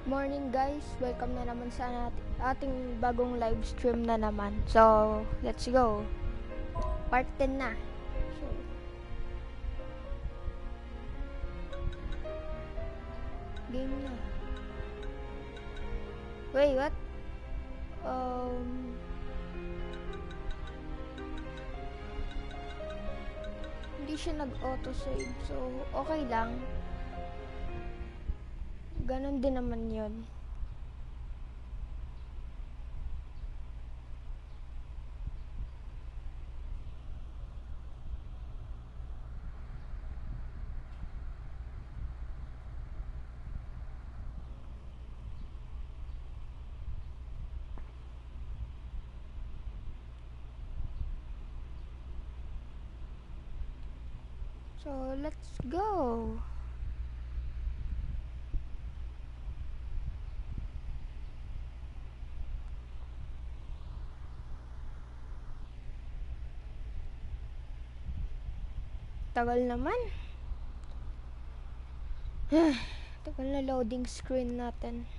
Morning guys, welcome na naman sa ating bagong live stream na naman. So, let's go. Part 10 na. So, game na. Wait, what? Hindi siya nag-auto-save. So, okay lang. Ganon din naman yun. So, let's go. Tagal naman. Tagal na loading screen natin.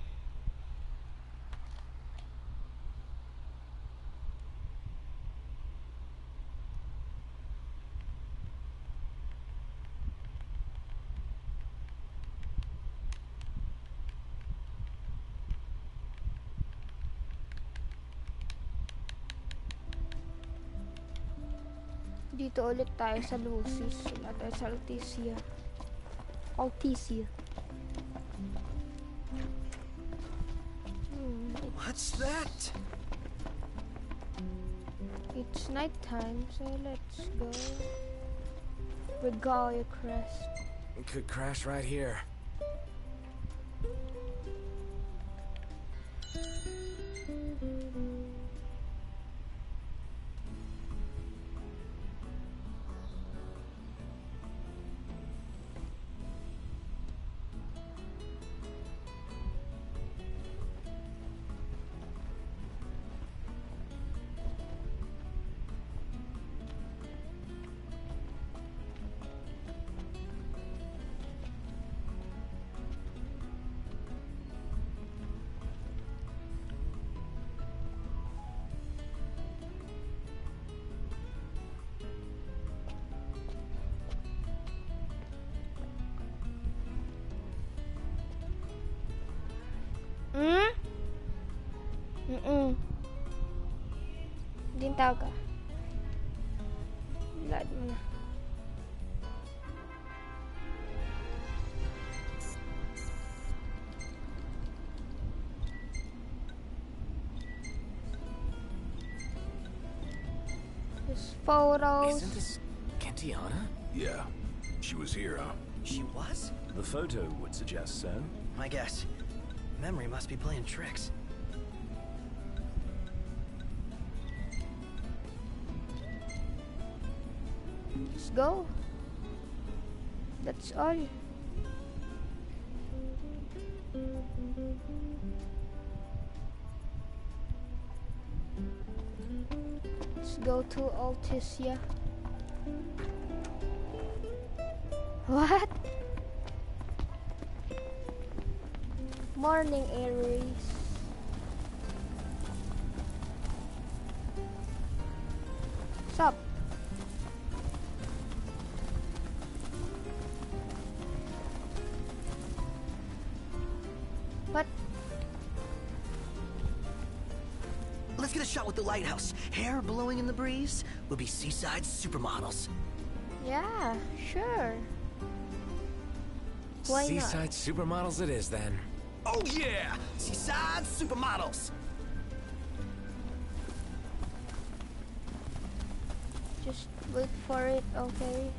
Dito ulit tayo sa Lucis. Wala tayo sa Alticia. What's that? It's nighttime, so let's go. Regalia Crest. It could crash right here. Din tawag ka. Lahat mo na. There's photos. Isn't this Kentiana? Yeah, she was here, huh? She was? The photo would suggest so. My guess. Memory must be playing tricks. Let's go. That's all. Let's go to Alticia. What? Morning, Aries. What's up? What? Let's get a shot with the lighthouse. Hair blowing in the breeze would be seaside supermodels. Yeah, sure. Why not? Seaside supermodels it is then. Oh yeah! Seaside supermodels! Just wait for it, okay?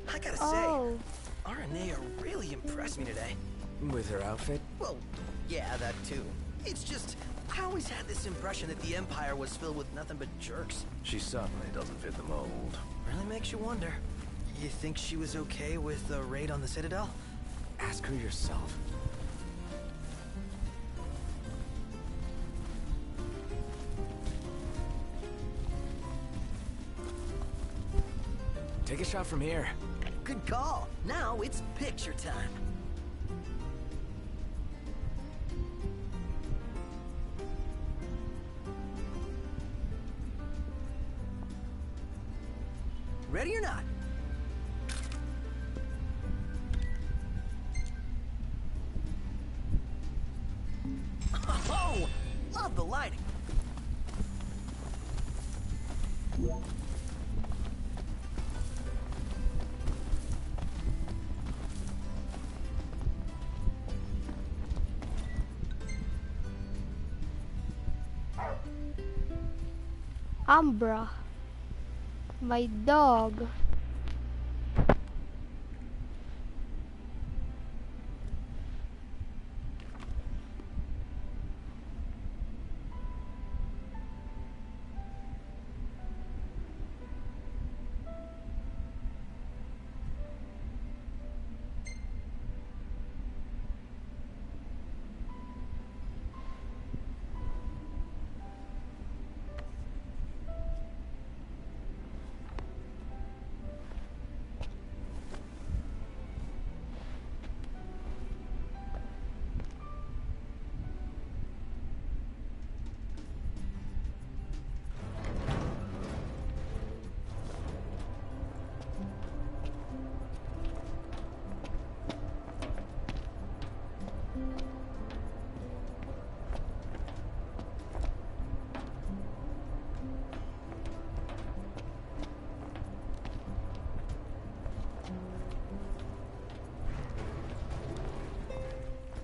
I gotta Oh, say, Renee really impressed me today. With her outfit? Well, yeah, that too. It's just, I always had this impression that the Empire was filled with nothing but jerks. She certainly doesn't fit the mold. Really makes you wonder. You think she was okay with the raid on the Citadel? Ask her yourself. a shot from here. Good call. Now it's picture time. Ready or not? Oh, love the lighting. Umbra. My dog.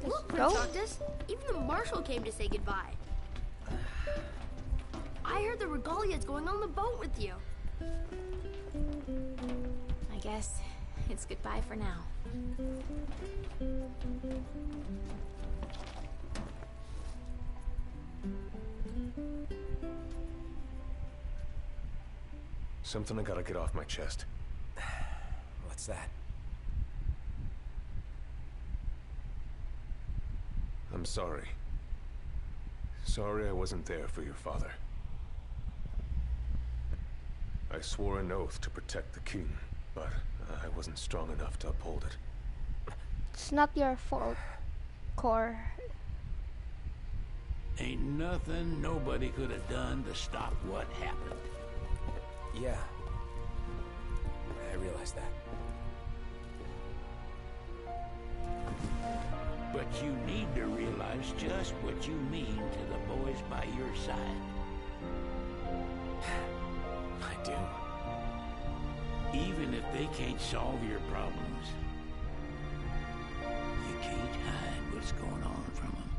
Look, go. Princess, even the marshal came to say goodbye. I heard the regalia's going on the boat with you. I guess it's goodbye for now. Something I gotta get off my chest. What's that? I'm sorry. Sorry I wasn't there for your father. I swore an oath to protect the king, but I wasn't strong enough to uphold it. It's not your fault, Cor. Ain't nothing nobody could have done to stop what happened. Yeah. I realize that. But you need to realize just what you mean to the boys by your side. I do. Even if they can't solve your problems, you can't hide what's going on from them.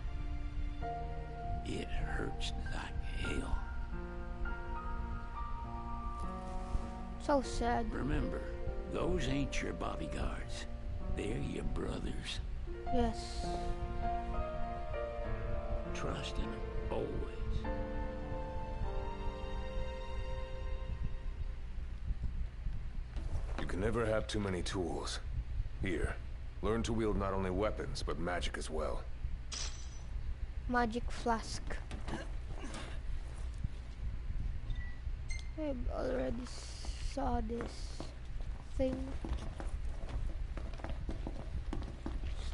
It hurts like hell. So sad. Remember, those ain't your bodyguards. They're your brothers. Yes. Trust in them, always. You can never have too many tools. Here, learn to wield not only weapons, but magic as well. Magic flask. I've already saw this thing.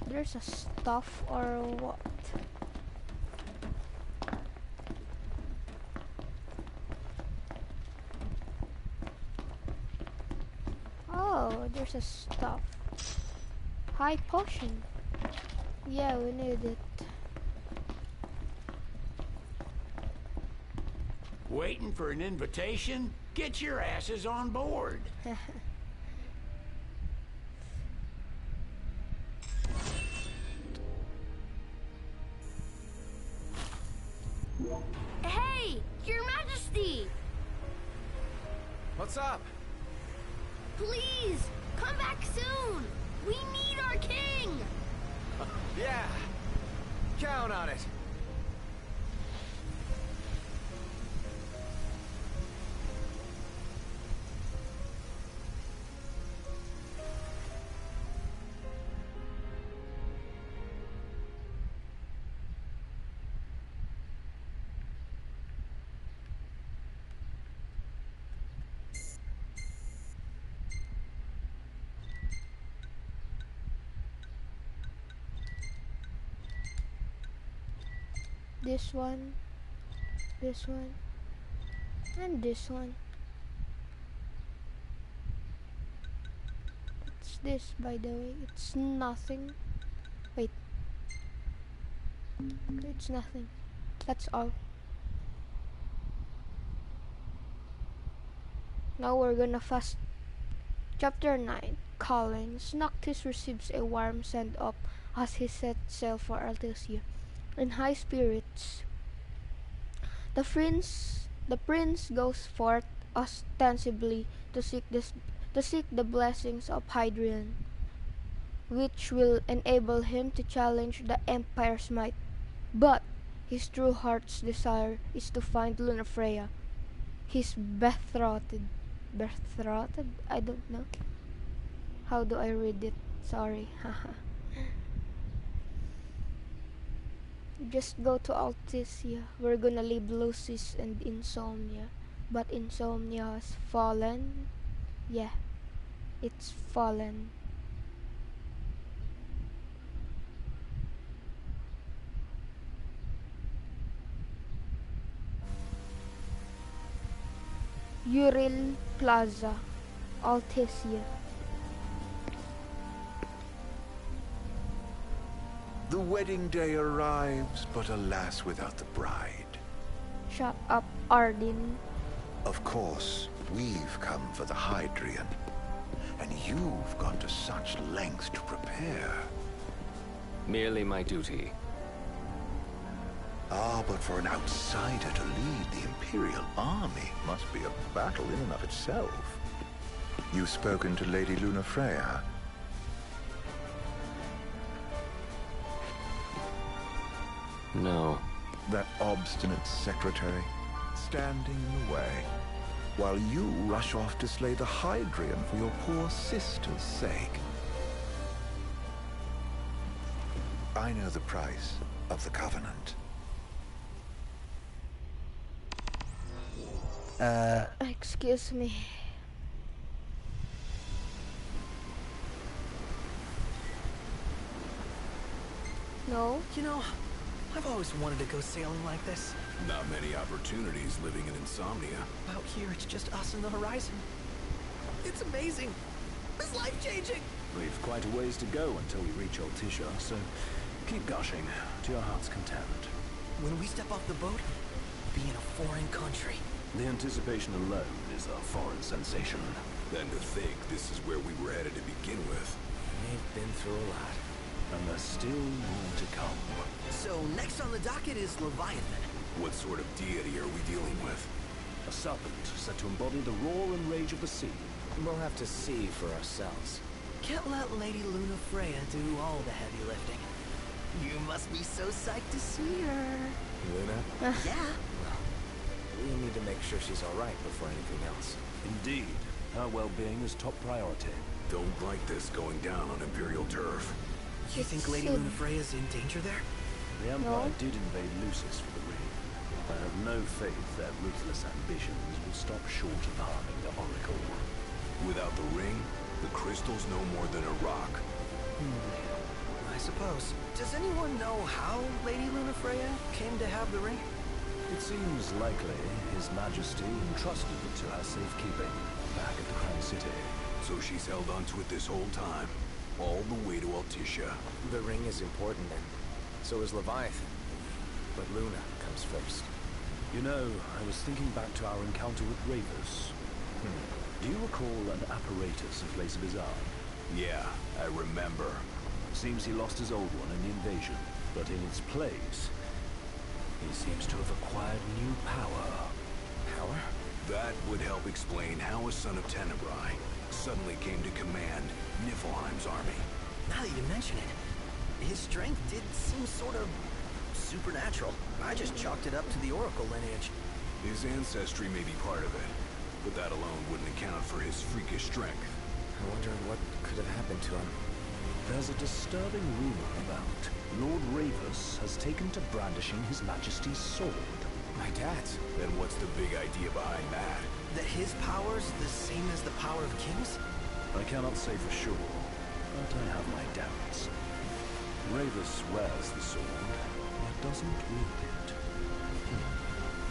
There's a stuff or what? Oh, there's a stuff. High potion. Yeah, we need it. Waiting for an invitation? Get your asses on board. Hey, Your Majesty! What's up? Please, come back soon! We need our king! Yeah. Count on it. this one, and this one. What's this, by the way? It's nothing. Wait. It's nothing. That's all. Now we're gonna fast. Chapter 9. Collins. Noctis receives a warm send-off as he sets sail for Althesia. In high spirits, the prince goes forth ostensibly to seek the blessings of Hadrian, which will enable him to challenge the Empire's might. But his true heart's desire is to find Lunafreya, his betrothed. I don't know. How do I read it? Sorry. Just go to Althesia. We're gonna leave Lucis and Insomnia. But Insomnia has fallen. Yeah, it's fallen. Uril Plaza, Althesia. The wedding day arrives, but alas without the bride. Shut up, Ardyn. Of course, we've come for the Hadrian. And you've gone to such lengths to prepare. Merely my duty. Ah, but for an outsider to lead the Imperial army must be a battle in and of itself. You've spoken to Lady Lunafreya? No. That obstinate secretary, standing in the way, while you rush off to slay the Hadrian for your poor sister's sake. I know the price of the Covenant. Excuse me. No? You know, I've always wanted to go sailing like this. Not many opportunities living in Insomnia. Out here, it's just us and the horizon. It's amazing. It's life-changing. We've quite a ways to go until we reach Althesia, so keep gushing to your heart's content. When we step off the boat, be in a foreign country. The anticipation alone is a foreign sensation. Then to think this is where we were headed to begin with. We've been through a lot. And there's still more to come. So next on the docket is Leviathan. What sort of deity are we dealing with? A serpent said to embody the roar and rage of the sea. We'll have to see for ourselves. Can't let Lady Lunafreya do all the heavy lifting. You must be so psyched to see her. Luna? Yeah. Well, we need to make sure she's alright before anything else. Indeed. Her well-being is top priority. Don't like this going down on Imperial turf. You think Lady Lunafreya's in danger there? The Empire did invade Lucis for the ring. I have no faith their ruthless ambitions will stop short of harming the Oracle. Without the ring, the crystal's no more than a rock. I suppose. Does anyone know how Lady Lunafreya came to have the ring? It seems likely His Majesty entrusted it to her safekeeping back at the Crown City. So she's held onto it this whole time, all the way to Althesia. The ring is important, and so is Leviathan. But Luna comes first. You know, I was thinking back to our encounter with Ravus. Do you recall an apparatus of Lace Bizarre? Yeah, I remember. Seems he lost his old one in the invasion, but in its place, he seems to have acquired new power. Power? That would help explain how a son of Tenebrae suddenly came to command Niflheim's army. Now that you mention it, his strength did seem sort of supernatural. I just chalked it up to the Oracle lineage. His ancestry may be part of it, but that alone wouldn't account for his freakish strength. I wonder what could have happened to him. There's a disturbing rumor about Lord Ravus has taken to brandishing His Majesty's sword. My dad's. Then what's the big idea behind that? That his power's the same as the power of kings? I cannot say for sure, but I have my doubts. Ravus wears the sword, but doesn't wield it.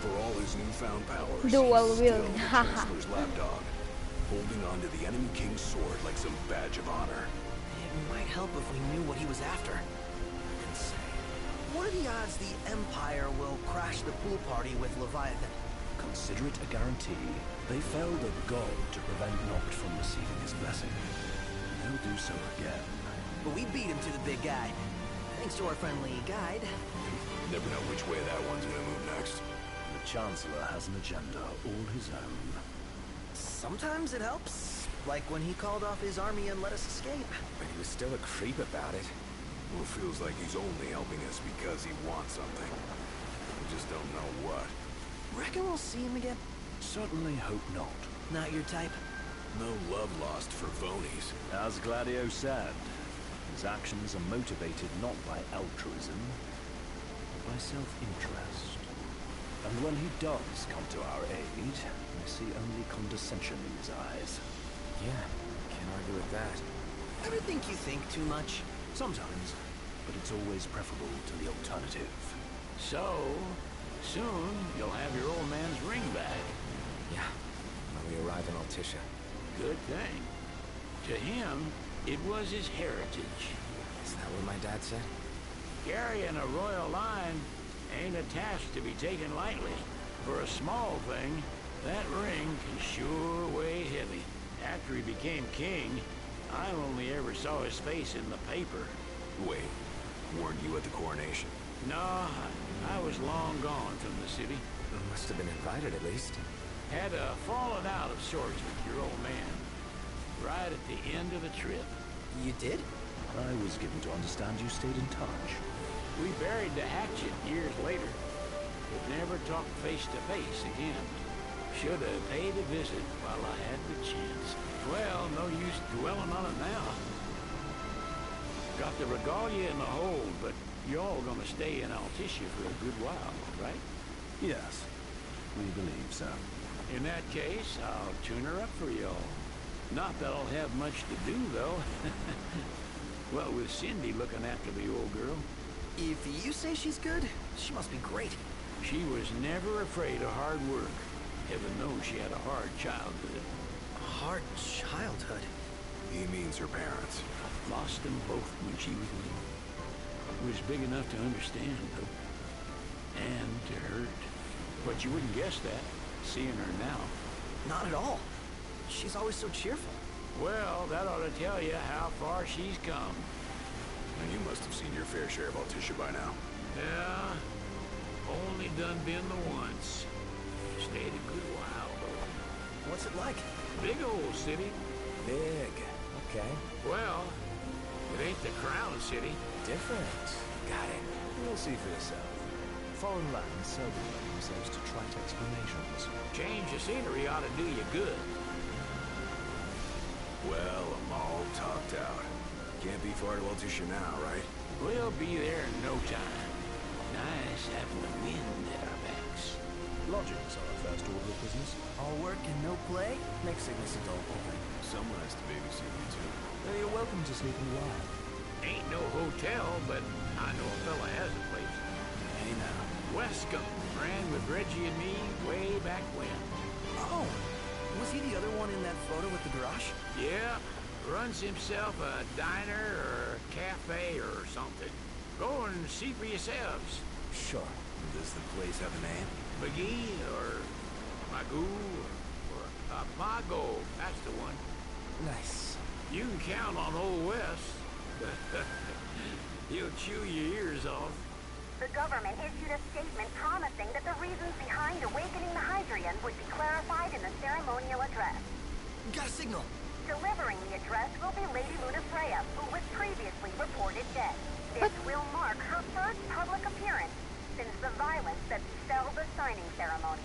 For all his newfound powers, Dual he's wield. still the Chancellor's lapdog, holding onto the enemy king's sword like some badge of honor. It might help if we knew what he was after. Insane. What are the odds the Empire will crash the pool party with Leviathan? Consider it a guarantee. They felled a god to prevent Noct from receiving his blessing. They'll do so again. But we beat him to the big guy. Thanks to our friendly guide. Never know which way that one's gonna move next. The Chancellor has an agenda all his own. Sometimes it helps. Like when he called off his army and let us escape. But he was still a creep about it. Well, it feels like he's only helping us because he wants something. We just don't know what. Reckon we'll see him again? Certainly hope not. Not your type? No love lost for Vonies. As Gladio said, his actions are motivated not by altruism, but by self-interest. And when he does come to our aid, I see only condescension in his eyes. Yeah, can't argue with that. Ever think you think too much? Sometimes, but it's always preferable to the alternative. So, soon you'll have your old man's ring back. Yeah, when we arrive in Altissia. Good thing. To him, it was his heritage. Is that what my dad said? Carrying a royal line ain't a task to be taken lightly. For a small thing, that ring can sure weigh heavy. After he became king, I only ever saw his face in the paper. Wait, weren't you at the coronation? No, I was long gone from the city. Must have been invited at least. Had fallen out of sorts with your old man. Right at the end of the trip. You did? I was given to understand you stayed in touch. We buried the hatchet years later, but never talked face to face again. Should have paid a visit while I had the chance. Well, no use dwelling on it now. Got the regalia in the hold, but you're all gonna stay in Altissia for a good while, right? Yes, we believe so. In that case, I'll tune her up for y'all. Not that I'll have much to do, though. Well, with Cindy looking after the old girl. If you say she's good, she must be great. She was never afraid of hard work. Heaven knows she had a hard childhood. Hard childhood? He means her parents. Lost them both when she was little. Was big enough to understand, though. And to hurt. But you wouldn't guess that, seeing her now. Not at all. She's always so cheerful. Well, that ought to tell you how far she's come. And you must have seen your fair share of Altissia by now. Yeah, only done been the once. Stayed a good while, though. What's it like? Big old city. Big. Okay. Well, it ain't the crown city. Different. Got it. You'll see for yourself. Foreign lands seldom lend themselves to trite explanations. Change of scenery ought to do you good. Well, I'm all talked out. Can't be far to Altissia now, right? We'll be there in no time. Nice having the wind at our backs. Lodgings are our first order of business. All work and no play? Makes sickness a dull boy. Someone has to babysit you, too. Well, you're welcome to sleep in the wild. Ain't no hotel, but I know a fella has a place. Hey now. Wescombe ran with Reggie and me way back when. Oh, was he the other one in that photo with the garage? Yeah, runs himself a diner or cafe or something. Go and see for yourselves. Sure. Does the place have a name? McGee or Magoo or Mago, that's the one. Nice. You can count on Old West. He'll chew your ears off. The government issued a statement promising that the reasons behind awakening the Hydrian would be clarified in the ceremonial address. Got a signal. Delivering the address will be Lady Luna Freya, who was previously reported dead. This will mark her first public appearance since the violence that befell the signing ceremony.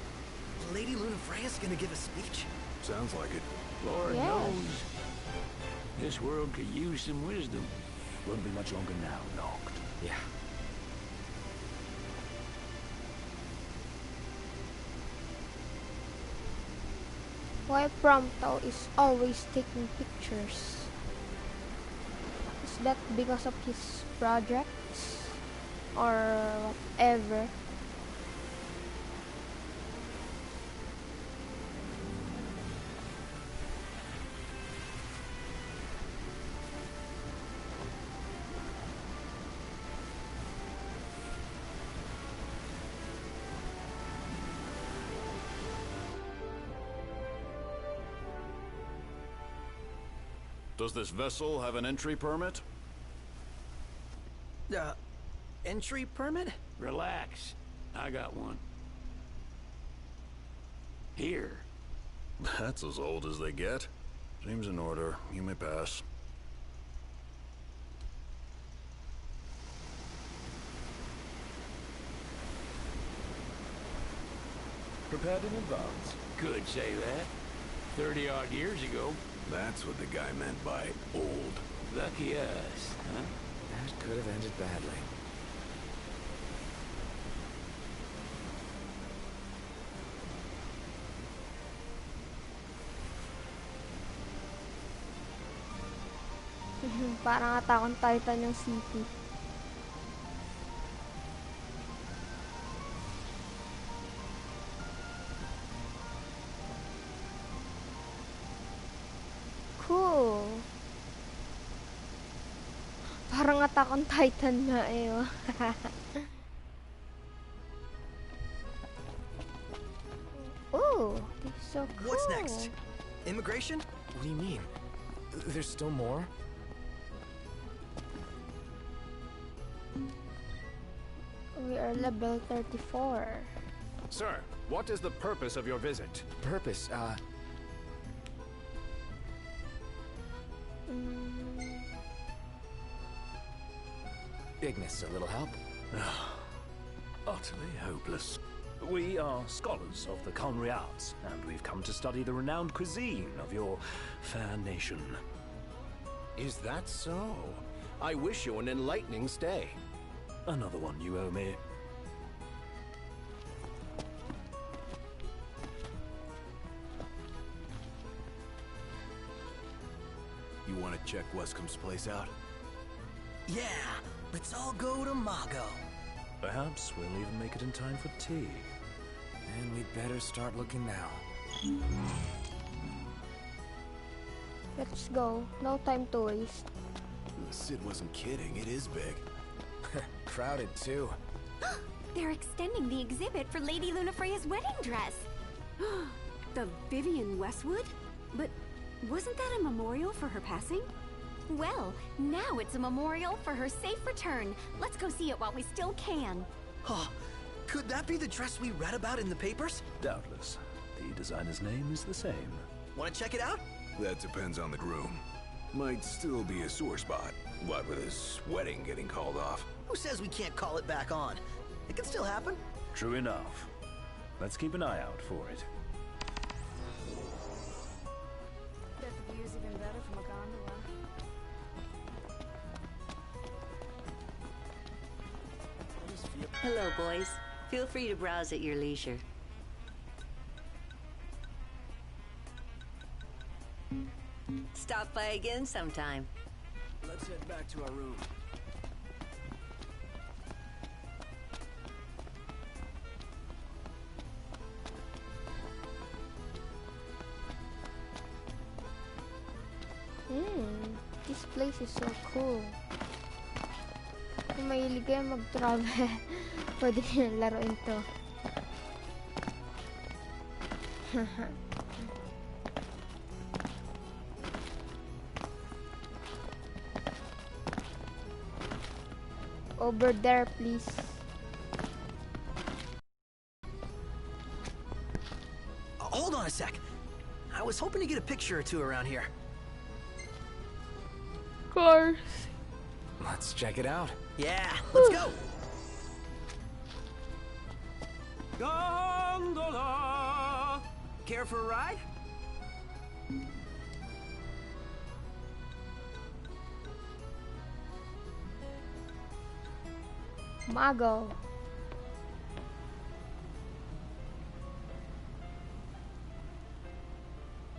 Lady Luna Freya's gonna give a speech? Sounds like it. Lord Yes. knows. This world could use some wisdom. Won't be much longer now, Noct. Yeah. Why Prompto is always taking pictures? Is that because of his projects? Or whatever? Does this vessel have an entry permit? Entry permit? Relax. I got one. Here. That's as old as they get. Seems in order. You may pass. Prepared in advance. Could say that. 30-odd years ago. That's what the guy meant by old. Lucky us, huh? That could have ended badly. Parang Attack on Titan yung city. Cool. Parang Attack on Titan nga eh. Oh. Ooh, this is so cool. What's next? Immigration? What do you mean? There's still more? We are level 34. Sir, what is the purpose of your visit? Purpose, Ignis, a little help? Utterly hopeless. We are scholars of the culinary arts, and we've come to study the renowned cuisine of your fair nation. Is that so? I wish you an enlightening stay. Another one you owe me. You want to check Wescom's place out? Yeah, let's all go to Mago. Perhaps we'll even make it in time for tea. And we'd better start looking now. Let's go. No time to waste. Sid wasn't kidding, it is big. Crowded, too. They're extending the exhibit for Lady Lunafreya's wedding dress. The Vivian Westwood? But wasn't that a memorial for her passing? Well, now it's a memorial for her safe return. Let's go see it while we still can. Oh, could that be the dress we read about in the papers? Doubtless. The designer's name is the same. Want to check it out? That depends on the groom. Might still be a sore spot. What with his wedding getting called off? Who says we can't call it back on? It can still happen. True enough. Let's keep an eye out for it. Bet the view's even better from a gondola. Hello, boys. Feel free to browse at your leisure. Stop by again sometime. Let's head back to our room. This place is so cool. Kung mahilig kayo mag-travel, pwede nyo laruin to. Over there, please. Hold on a sec. I was hoping to get a picture or two around here. Of course. Let's check it out. Yeah, let's go. Gondola! Care for a ride? Mago.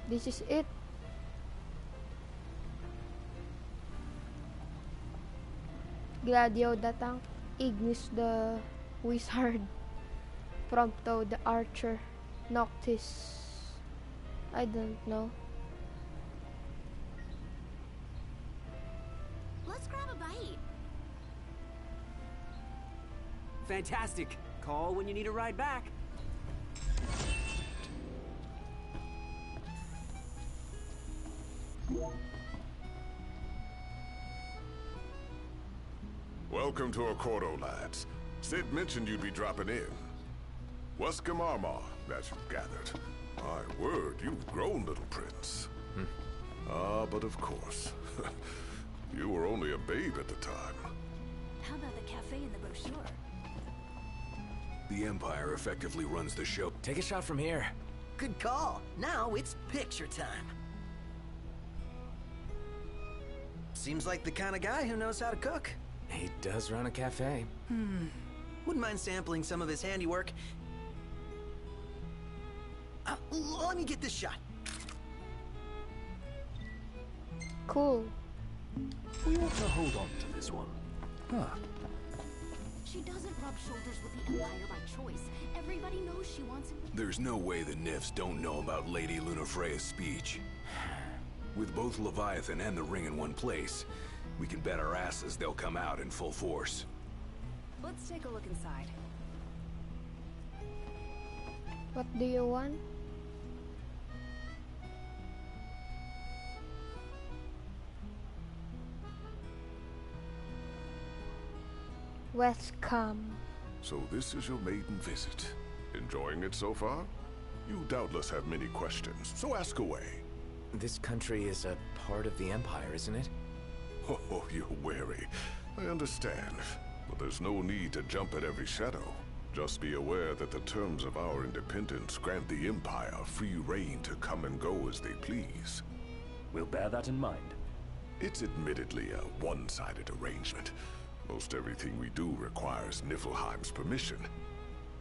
This is it. Gladio datang, Ignis the wizard, Prompto the archer, Noctis, I don't know. Let's grab a bite. Fantastic. Call when you need a ride back. Welcome to Accordo, lads. Sid mentioned you'd be dropping in. Wescom Armor, as you've gathered. My word, you've grown, little prince. Ah, but of course. You were only a babe at the time. How about the cafe in the brochure? The Empire effectively runs the show. Take a shot from here. Good call. Now it's picture time. Seems like the kind of guy who knows how to cook. He does run a cafe. Wouldn't mind sampling some of his handiwork. Let me get this shot. Cool. We ought to hold on to this one. She doesn't rub shoulders with the Empire by choice. Everybody knows she wants him. There's no way the Nifs don't know about Lady Lunafreya's speech. With both Leviathan and the ring in one place, we can bet our asses they'll come out in full force. Let's take a look inside. What do you want? Welcome. So this is your maiden visit. Enjoying it so far? You doubtless have many questions, so ask away. This country is a part of the Empire, isn't it? Oh, you're wary. I understand. But there's no need to jump at every shadow. Just be aware that the terms of our independence grant the Empire free reign to come and go as they please. We'll bear that in mind. It's admittedly a one-sided arrangement. Most everything we do requires Niflheim's permission.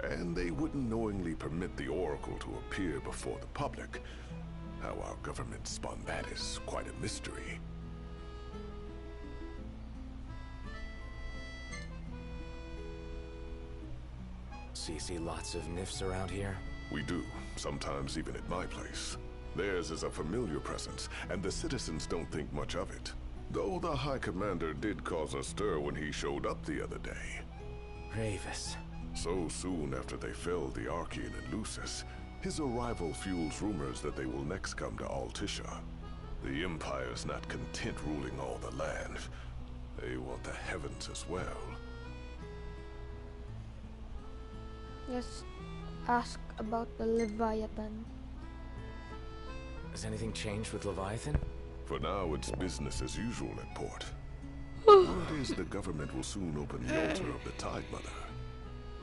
And they wouldn't knowingly permit the Oracle to appear before the public. How our government spun that is quite a mystery. So you see lots of Nifs around here? We do, sometimes even at my place. Theirs is a familiar presence, and the citizens don't think much of it. Though the High Commander did cause a stir when he showed up the other day. Ravis. So soon after they felled the Archean and Lucis, his arrival fuels rumors that they will next come to Altisha. The Empire's not content ruling all the land. They want the heavens as well. Just ask about the Leviathan. Has anything changed with Leviathan? For now, it's business as usual at port. Word is the government will soon open the altar of the Tide Mother.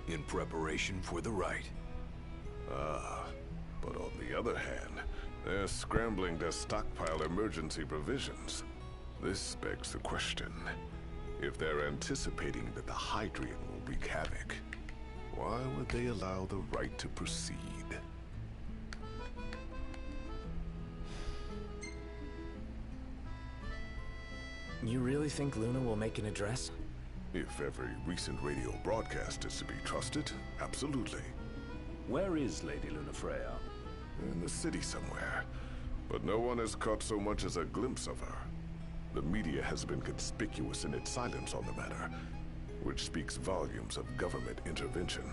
In preparation for the rite. Ah, but on the other hand, they're scrambling to stockpile emergency provisions. This begs the question, if they're anticipating that the Hydrian will wreak havoc, why would they allow the rite to proceed? You really think Luna will make an address? If every recent radio broadcast is to be trusted, absolutely. Where is Lady Lunafreya? In the city somewhere, but no one has caught so much as a glimpse of her. The media has been conspicuous in its silence on the matter, which speaks volumes of government intervention.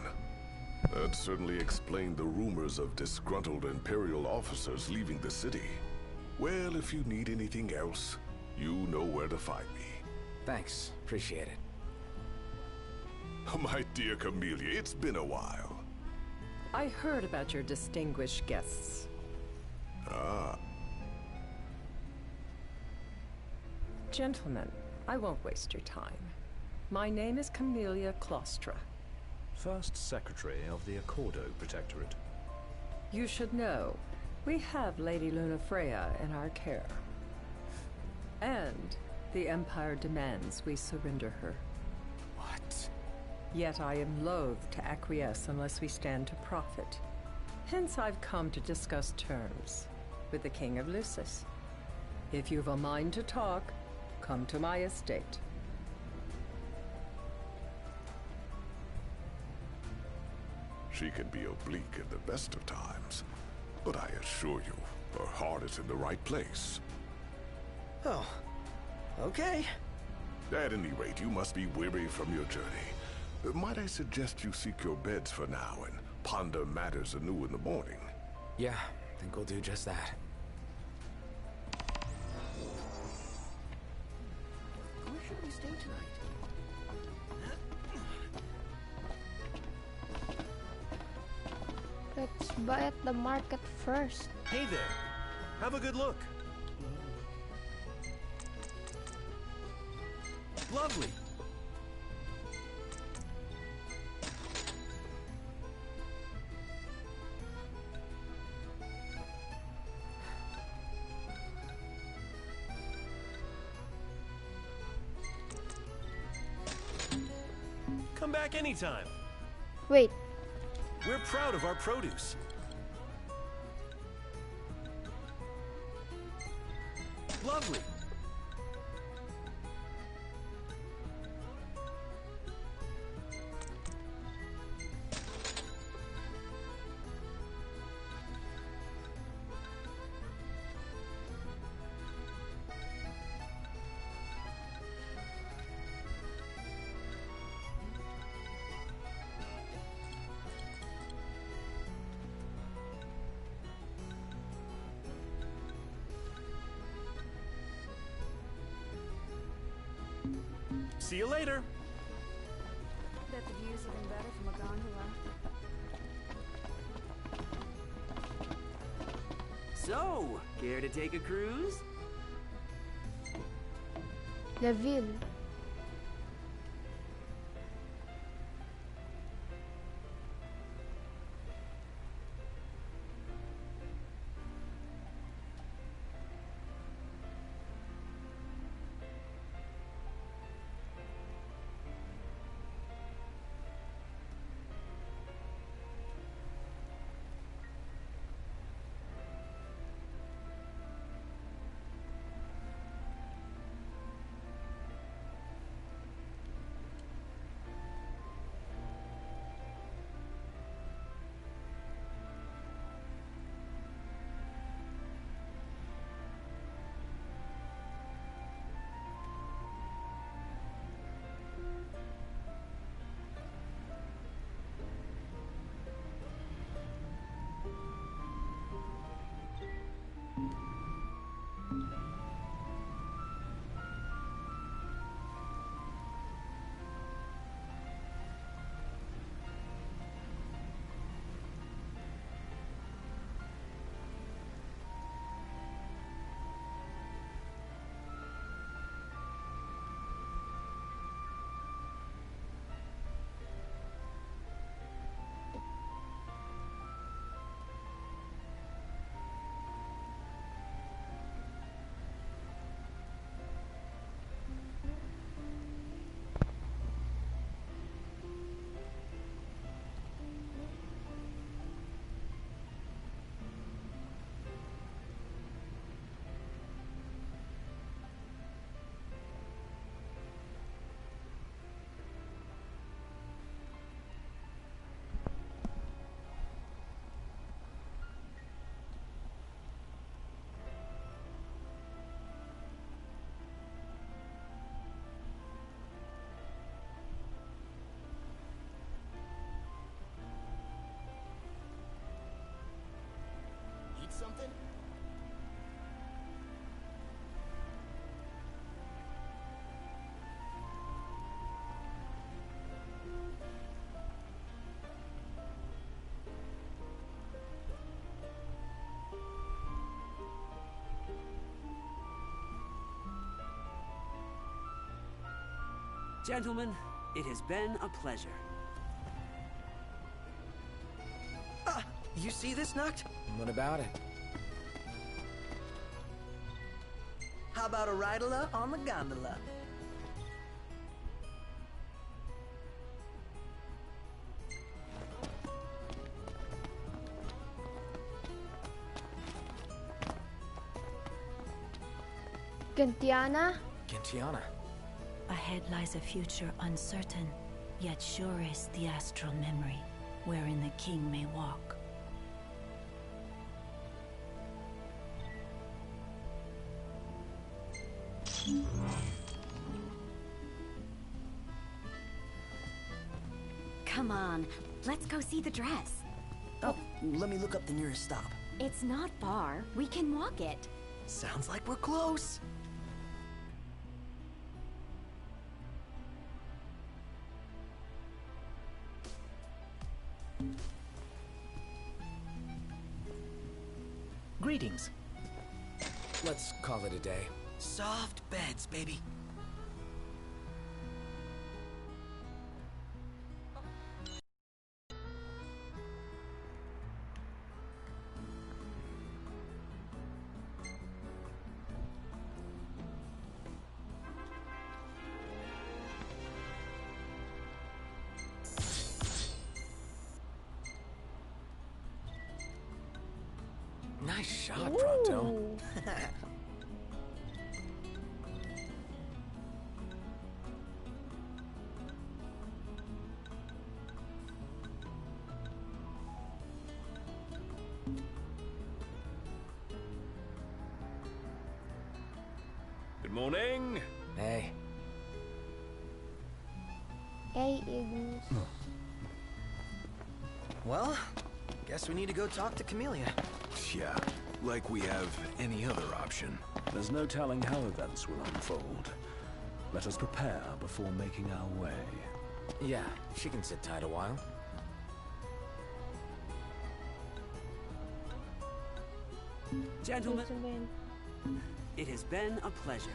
That certainly explained the rumors of disgruntled Imperial officers leaving the city. Well, if you need anything else, you know where to find me. Thanks. Appreciate it. My dear Camellia, it's been a while. I heard about your distinguished guests. Ah. Gentlemen, I won't waste your time. My name is Camellia Claustra. First Secretary of the Accordo Protectorate. You should know, we have Lady Lunafreya in our care. And the Empire demands we surrender her. What? Yet I am loath to acquiesce unless we stand to profit. Hence I've come to discuss terms with the King of Lucis. If you've a mind to talk, come to my estate. She can be oblique at the best of times, but I assure you, her heart is in the right place. Oh, okay. At any rate, you must be weary from your journey. Might I suggest you seek your beds for now and ponder matters anew in the morning? Yeah, I think we'll do just that. Where should we stay tonight? buy at the market first. Hey there. Have a good look. Lovely. Come back anytime. Wait. We're proud of our produce. Lovely. See you later. Bet the views even better from a gondola. So, care to take a cruise? La ville. Something? Gentlemen, it has been a pleasure. You see this, Nuct? What about it? How about a ride-a-la on the gondola? Gentiana? Gentiana. Ahead lies a future uncertain, yet sure is the astral memory, wherein the king may walk. Come on, let's go see the dress. Oh, let me look up the nearest stop. It's not far. We can walk it. Sounds like we're close. Greetings. Let's call it a day. Soft beds, baby. Nice shot, Pronto. Good morning. Hey. Hey, Ignis. Well, guess we need to go talk to Camellia. Yeah, like we have any other option. There's no telling how events will unfold. Let us prepare before making our way. Yeah, she can sit tight a while. Gentlemen, it has been a pleasure.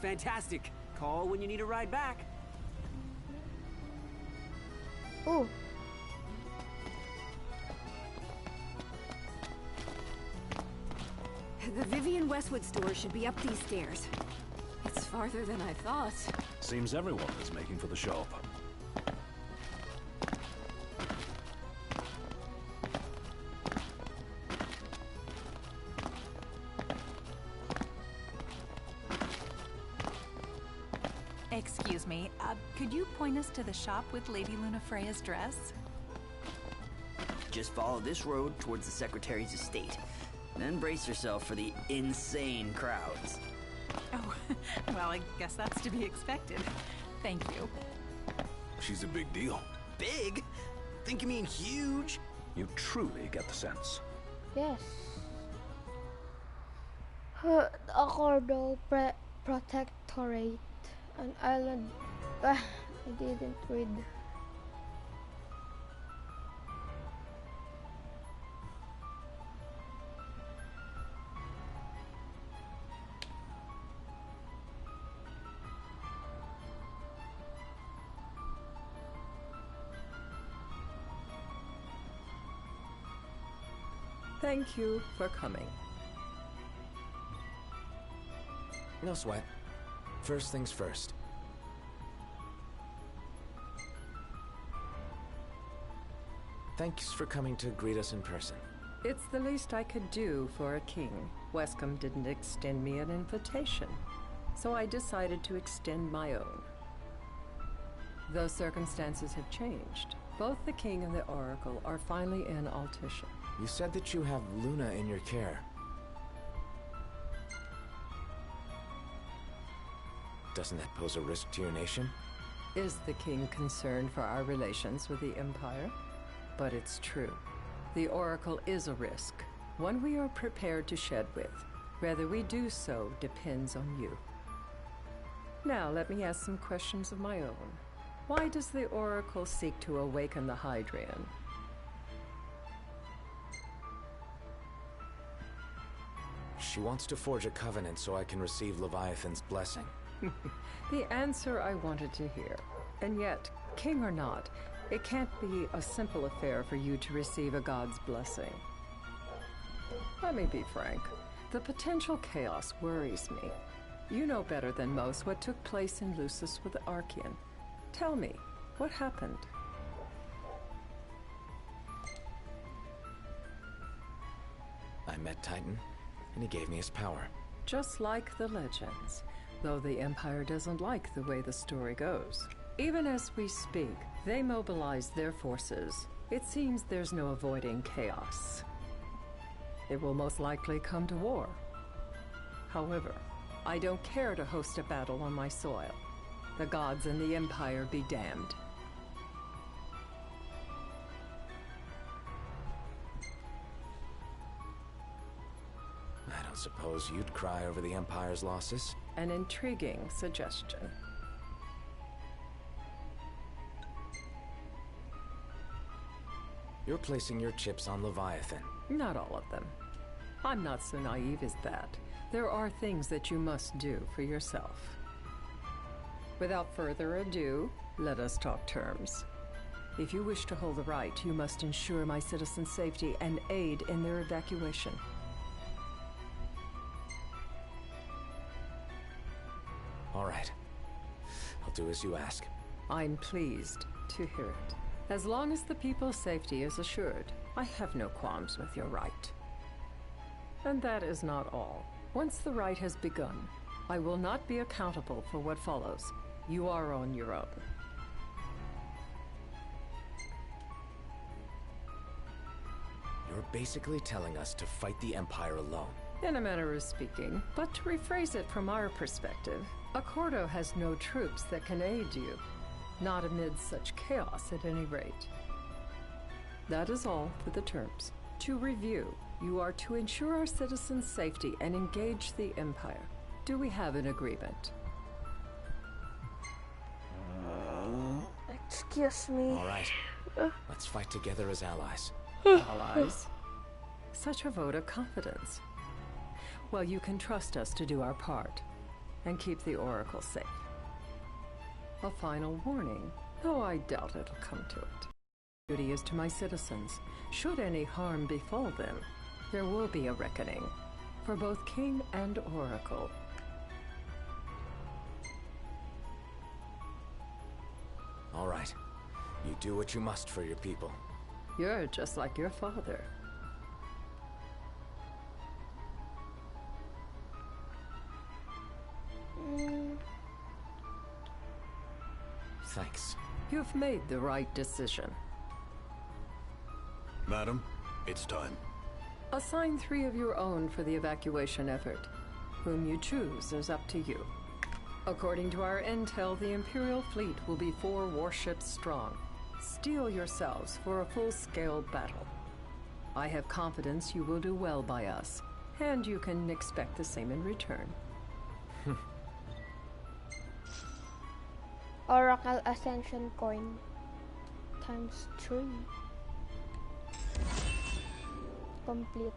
Fantastic. Call when you need a ride back. Ooh. The Vivian Westwood store should be up these stairs. It's farther than I thought. Seems everyone is making for the shop. Excuse me, could you point us to the shop with Lady Lunafreya's dress? Just follow this road towards the Secretary's estate. Then brace yourself for the insane crowds. Oh, well, I guess that's to be expected. Thank you. She's a big deal. Big? Think you mean huge? You truly get the sense. Yes. Accordo Protectorate. An island. I didn't read. Thank you for coming. No sweat. First things first. Thanks for coming to greet us in person. It's the least I could do for a king. Wescombe didn't extend me an invitation, so I decided to extend my own. Those circumstances have changed. Both the king and the oracle are finally in Altissia. You said that you have Luna in your care. Doesn't that pose a risk to your nation? Is the king concerned for our relations with the Empire? But it's true. The oracle is a risk. one we are prepared to shed with. Whether we do so depends on you. Now, let me ask some questions of my own. Why does the Oracle seek to awaken the Hydrian? She wants to forge a covenant so I can receive Leviathan's blessing. The answer I wanted to hear. And yet, king or not, it can't be a simple affair for you to receive a god's blessing. Let me be frank. The potential chaos worries me. You know better than most what took place in Lucis with the Archean. Tell me, what happened? I met Titan, and he gave me his power. Just like the legends, though the Empire doesn't like the way the story goes. Even as we speak, they mobilize their forces. It seems there's no avoiding chaos. It will most likely come to war. However, I don't care to host a battle on my soil. The gods and the Empire be damned. I don't suppose you'd cry over the Empire's losses? An intriguing suggestion. You're placing your chips on Leviathan. Not all of them. I'm not so naive as that. There are things that you must do for yourself. Without further ado, let us talk terms. If you wish to hold the right, you must ensure my citizens' safety and aid in their evacuation. All right. I'll do as you ask. I'm pleased to hear it. As long as the people's safety is assured, I have no qualms with your right. And that is not all. Once the rite has begun, I will not be accountable for what follows. You are on your own. You're basically telling us to fight the Empire alone. In a manner of speaking, but to rephrase it from our perspective, Accordo has no troops that can aid you. Not amid such chaos, at any rate. That is all for the terms. To review, you are to ensure our citizens' safety and engage the Empire. Do we have an agreement? Excuse me. All right. Let's fight together as allies. Allies? Such a vote of confidence. Well, you can trust us to do our part and keep the Oracle safe. A final warning, though I doubt it'll come to it. Duty is to my citizens. Should any harm befall them, there will be a reckoning for both King and Oracle. All right. You do what you must for your people. You're just like your father. Thanks. You've made the right decision. Madam, it's time. Assign 3 of your own for the evacuation effort. Whom you choose is up to you. According to our intel, the Imperial fleet will be 4 warships strong. Steel yourselves for a full-scale battle. I have confidence you will do well by us, and you can expect the same in return. Oracle Ascension coin times 3. Complete.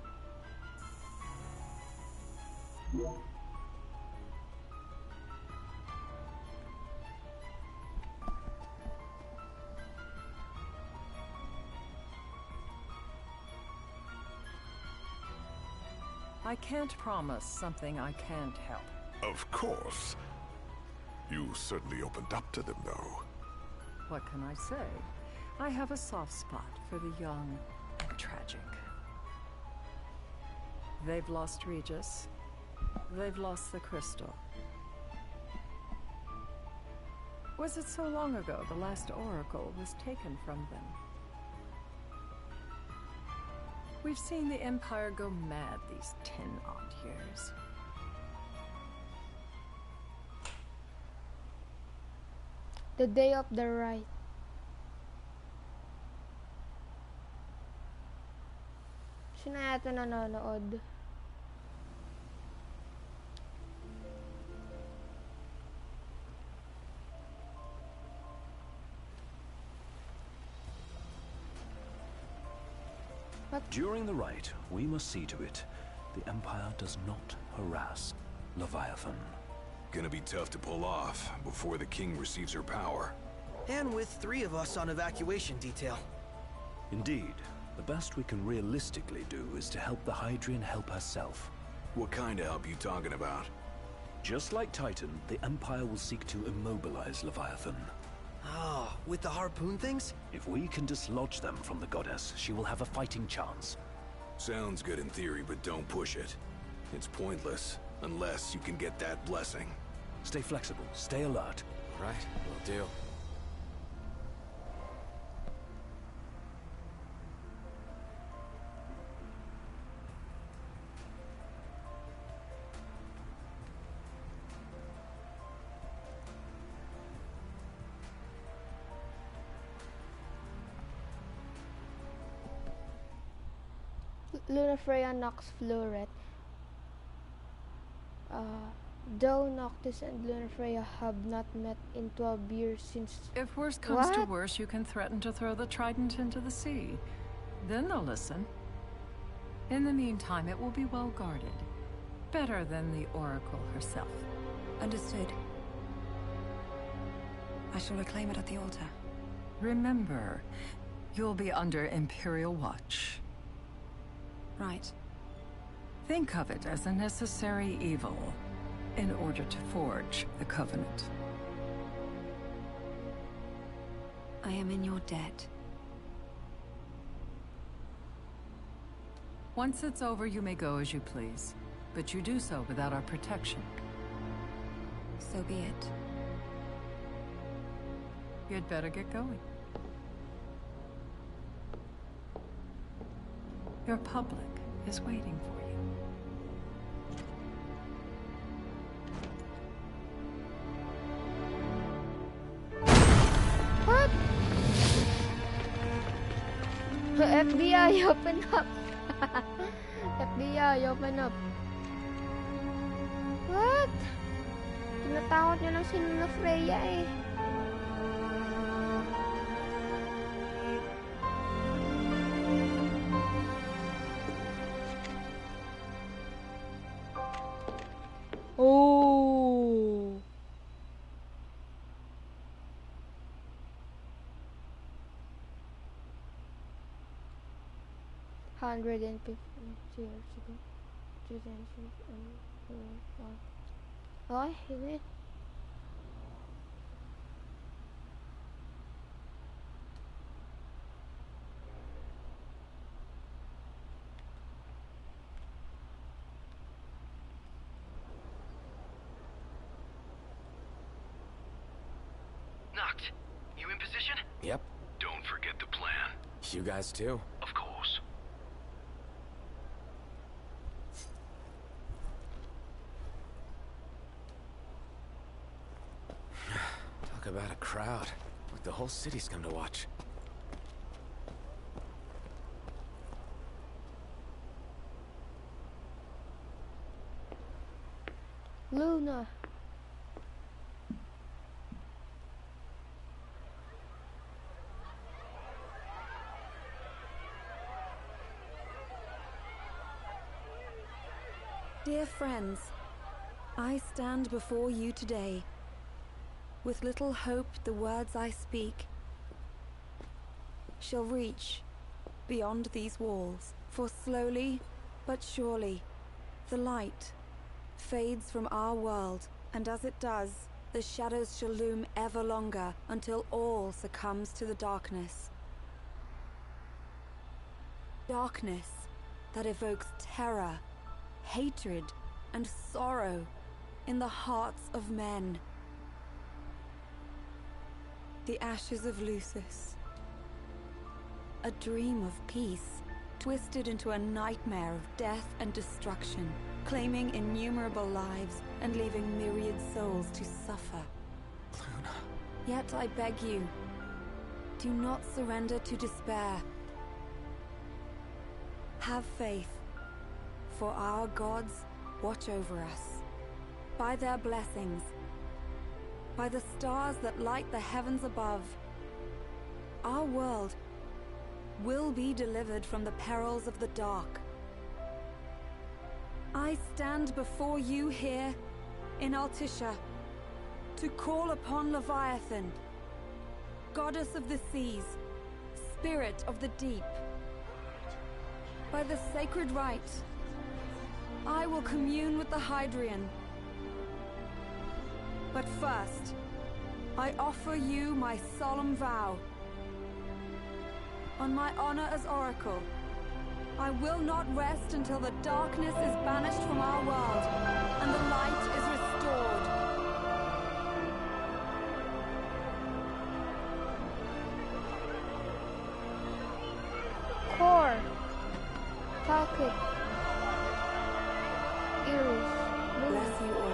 I can't promise something I can't help. Of course. You certainly opened up to them, though. What can I say? I have a soft spot for the young and tragic. They've lost Regis. They've lost the crystal. Was it so long ago the last oracle was taken from them? We've seen the Empire go mad these 10-odd years. The day of the rite. Sino yata nanonood? During the rite, we must see to it the Empire does not harass Leviathan. Gonna be tough to pull off before the king receives her power. And with 3 of us on evacuation detail. Indeed, the best we can realistically do is to help the Hydrian help herself. What kind of help you talking about? Just like Titan, the Empire will seek to immobilize Leviathan. Oh, with the harpoon things? If we can dislodge them from the goddess, she will have a fighting chance. Sounds good in theory, but don't push it. It's pointless, unless you can get that blessing. Stay flexible, stay alert. Right, will do. Lunafreya knocks Floret. Though Noctis and Lunafreya have not met in 12 years since... If worse comes to worse, you can threaten to throw the trident into the sea. Then they'll listen. In the meantime, it will be well guarded. Better than the Oracle herself. Understood. I shall reclaim it at the altar. Remember, you'll be under Imperial watch. Right. Think of it as a necessary evil in order to forge the Covenant. I am in your debt. Once it's over, you may go as you please. But you do so without our protection. So be it. You'd better get going. Your public is waiting for you. What? FBI, open up. FBI, open up. What? Tinatakot niya lang si Lunafreya eh. Oh. Hundred and 50 years ago. 2001. Okay, is it? Noct, you in position? Yep. Don't forget the plan. You guys too? Of course. Talk about a crowd. Like the whole city's come to watch. Luna. Dear friends, I stand before you today with little hope the words I speak shall reach beyond these walls, for slowly but surely the light fades from our world, and as it does, the shadows shall loom ever longer until all succumbs to the darkness. Darkness that evokes terror, hatred, and sorrow in the hearts of men. The ashes of Lucis. A dream of peace, twisted into a nightmare of death and destruction, claiming innumerable lives and leaving myriad souls to suffer. Luna. Yet I beg you, do not surrender to despair. Have faith, for our gods watch over us. By their blessings, by the stars that light the heavens above, our world will be delivered from the perils of the dark. I stand before you here in Altisha to call upon Leviathan, goddess of the seas, spirit of the deep. By the sacred rite, I will commune with the Hydrian. But first, I offer you my solemn vow. On my honor as Oracle, I will not rest until the darkness is banished from our world and the light is restored. Core, Falcon, Iris, bless you all.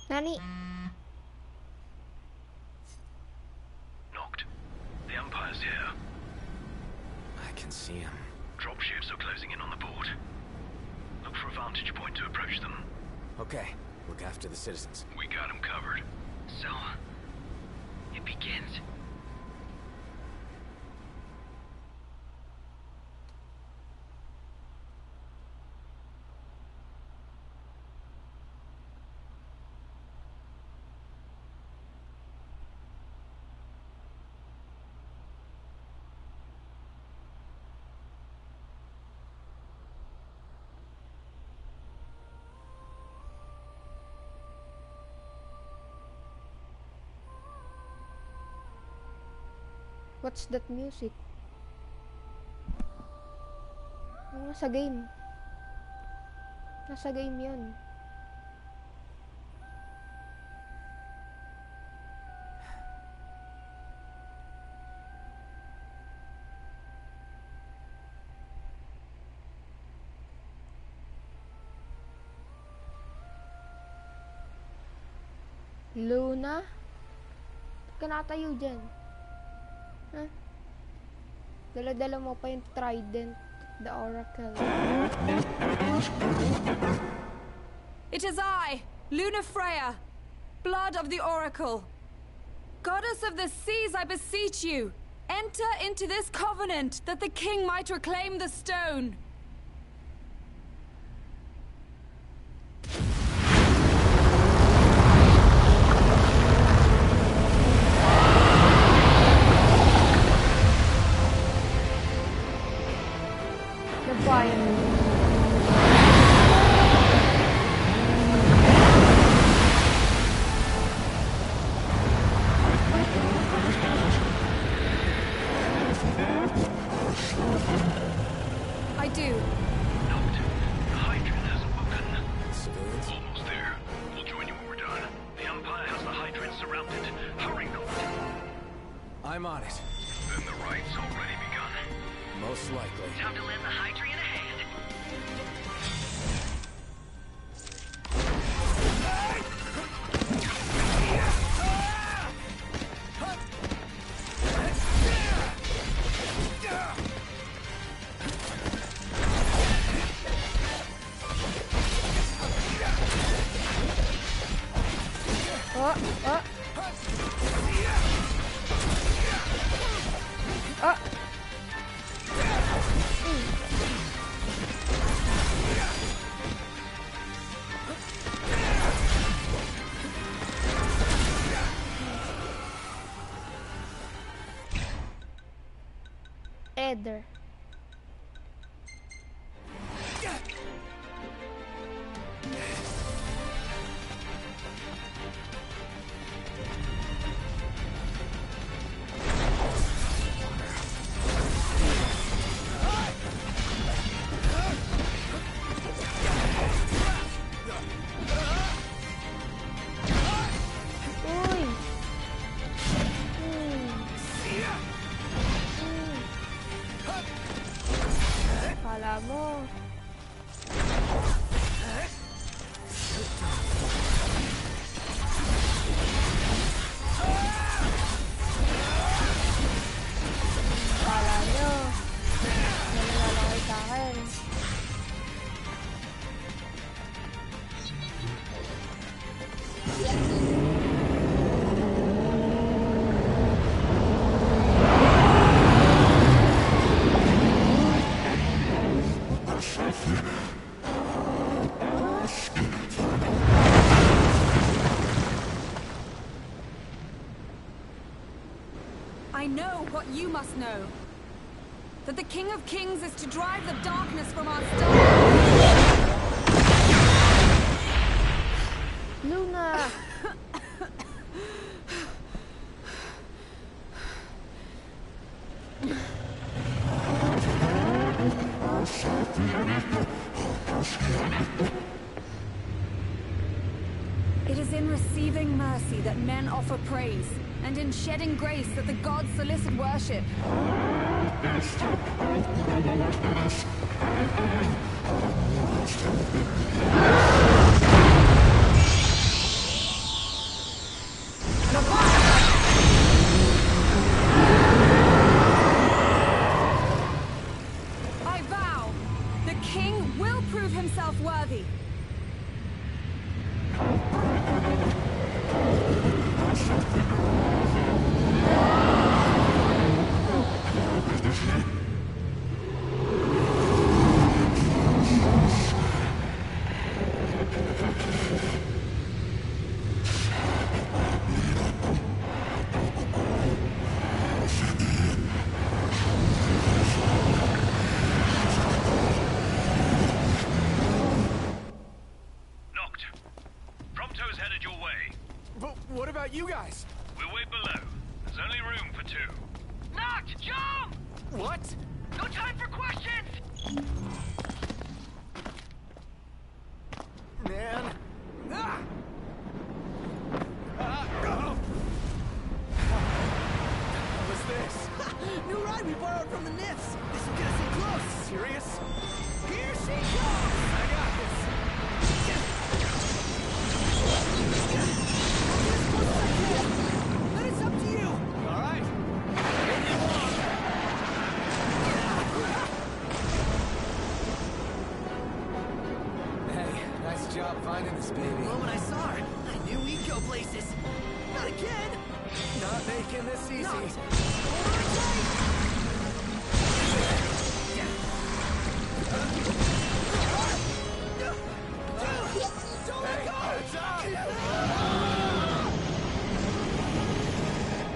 Nani? Knocked. The Empire's here. I can see him. Dropships are closing in on the port. Look for a vantage point to approach them. Okay, look after the citizens. We got them covered. So, it begins. What's that music? Nasa game. Nasa game yun. Luna? Ba't ka nakatayo dyan? Huh? Dala-dala mo pa yung trident, the oracle. It is I, Luna Freya, blood of the oracle. Goddess of the seas, I beseech you, enter into this covenant that the king might reclaim the stone. I do. Knocked. The Hydrian has woken. Civilians? Almost there. We'll join you when we're done. The Empire has the Hydrian surrounded. Hurry, Knocked. I'm on it. Then the rite's already begun. Most likely. Time to lend the Hydrian a hand. Eder. Kala mo. Kala nyo. Nalalaki sa akin. I know what you must know. That the King of Kings is to drive the darkness from our stars. Luna! It is in receiving mercy that men offer praise, and in shedding grace that the gods solicit worship. I vow, the king will prove himself worthy. Prompto's headed your way. But what about you guys? We'll wait below. There's only room for two. Noct, jump! What? No time for questions! Man. Ah! What was this? New ride we borrowed from the Nifs. This will get us in close. Serious? Here she comes! I got this. But it's up to you. All right. Hey, nice job finding this baby. The moment I saw her, I knew we'd go places. Not again. Not making this easy. Hold her tight. Don't let go!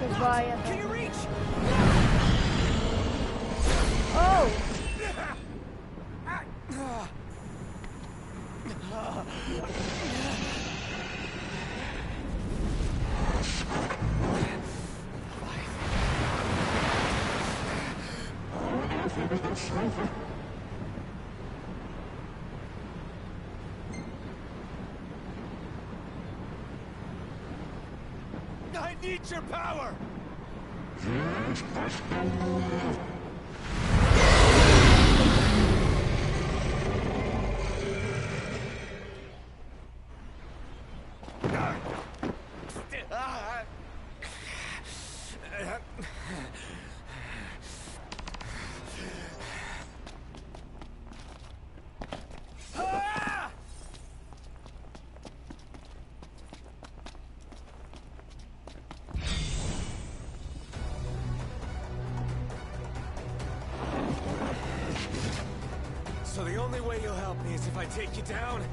Goodbye. Can you reach? Oh! I need your power! So the only way you'll help me is if I take you down?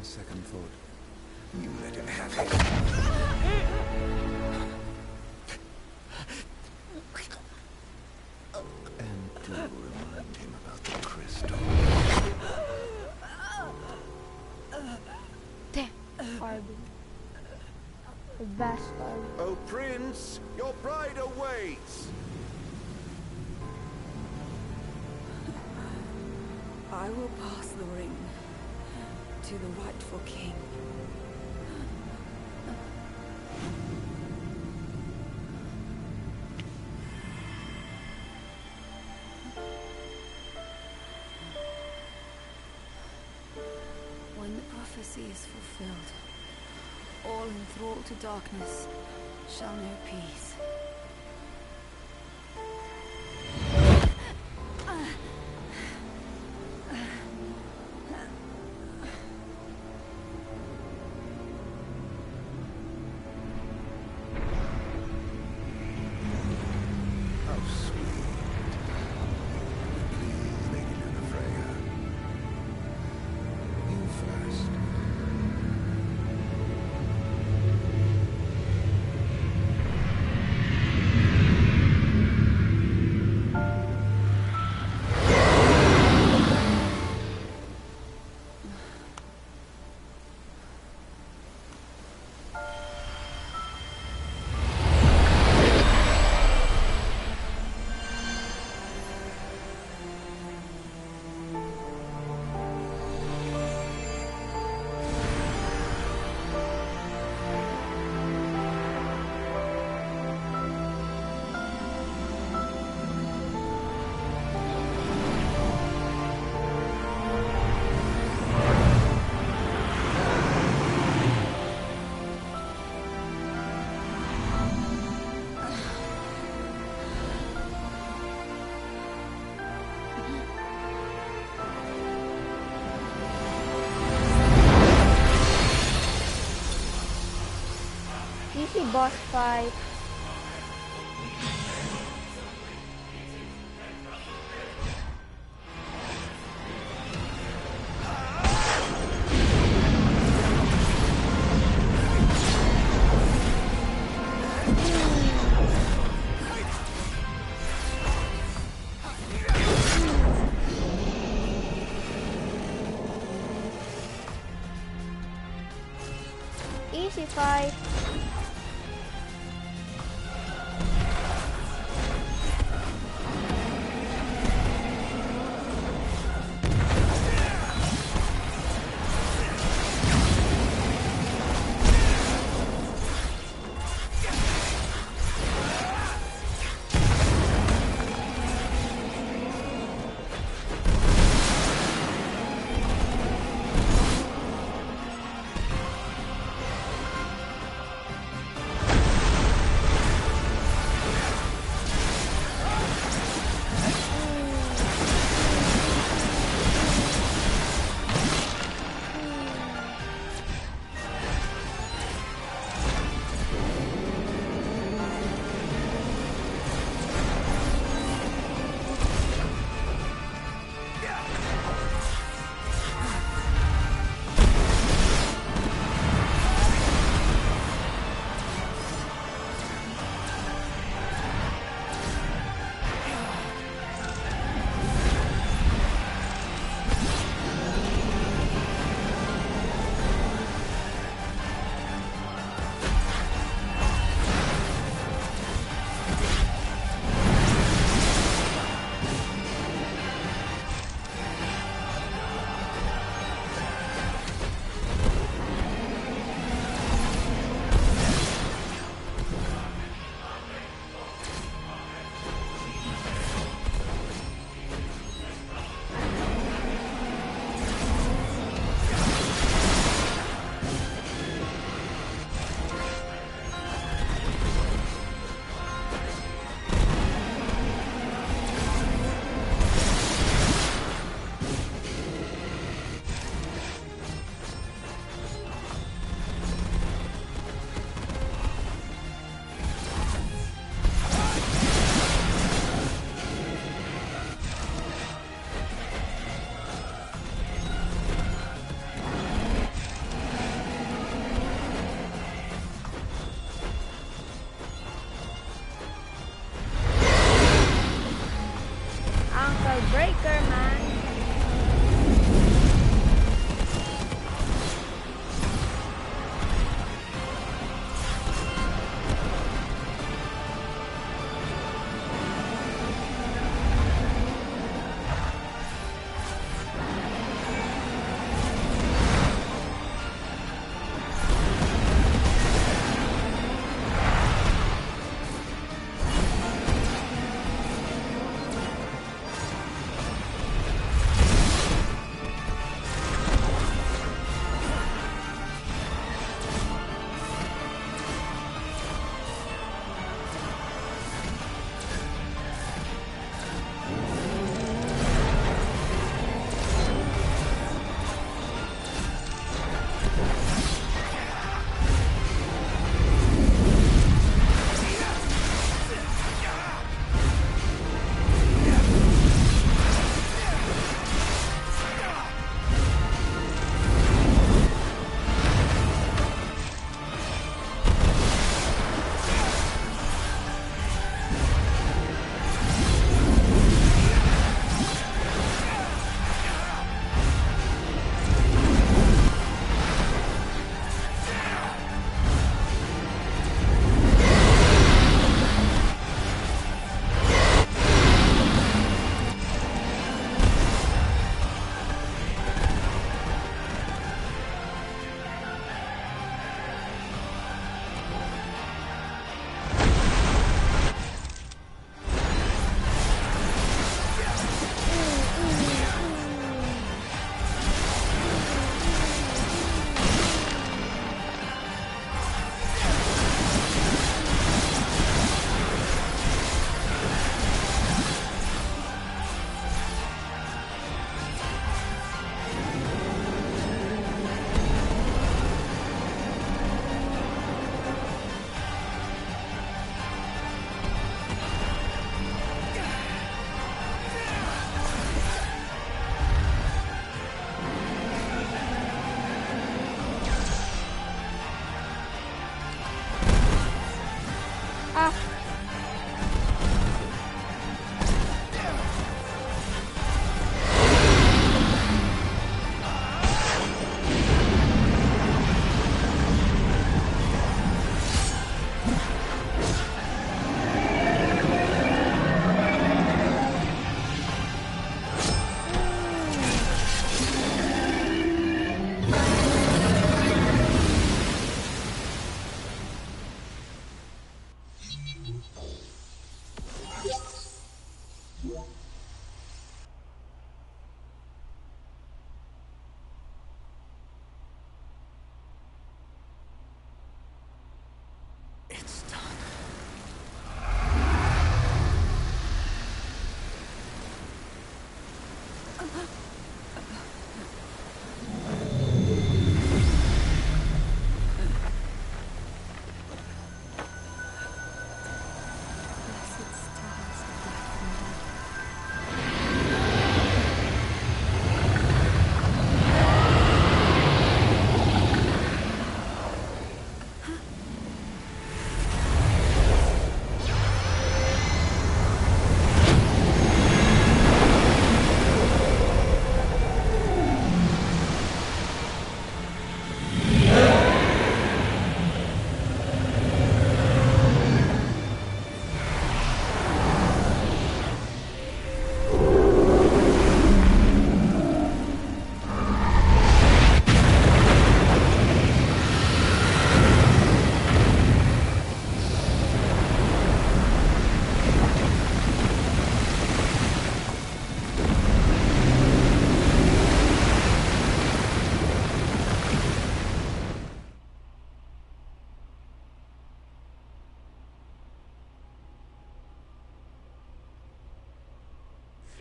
On second thought, you let him have it. And do remind him about the crystal. Damn, Arby. The bastard. Oh, Prince, your bride awaits! I will pass the ring to the rightful king. When the prophecy is fulfilled, all enthralled to darkness shall know peace. How sweet. Please, Lady Lunafreya. You first. Easy boss fight. Easy fight.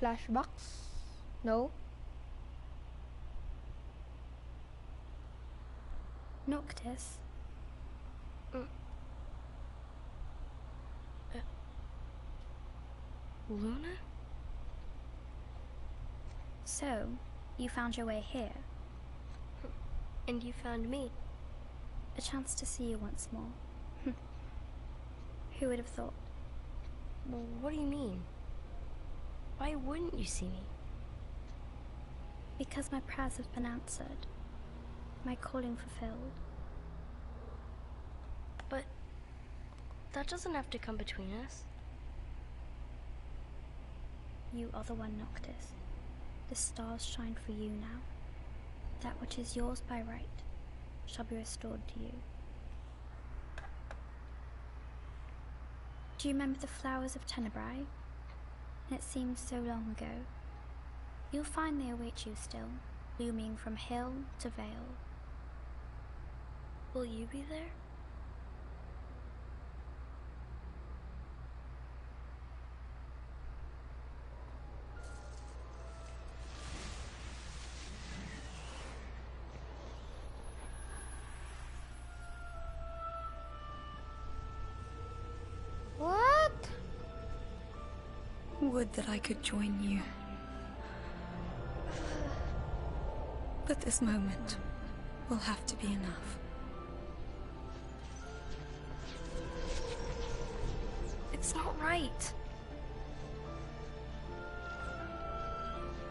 flashbacks? No? Noctis? Luna? So, you found your way here. And you found me. A chance to see you once more. Who would have thought? Well, what do you mean? Why wouldn't you see me? Because my prayers have been answered. My calling fulfilled. But that doesn't have to come between us. You are the one, Noctis. The stars shine for you now. That which is yours by right shall be restored to you. Do you remember the flowers of Tenebrae? It seems so long ago. You'll find they await you still, blooming from hill to vale. Will you be there? What? Would that I could join you. But this moment will have to be enough. It's not right.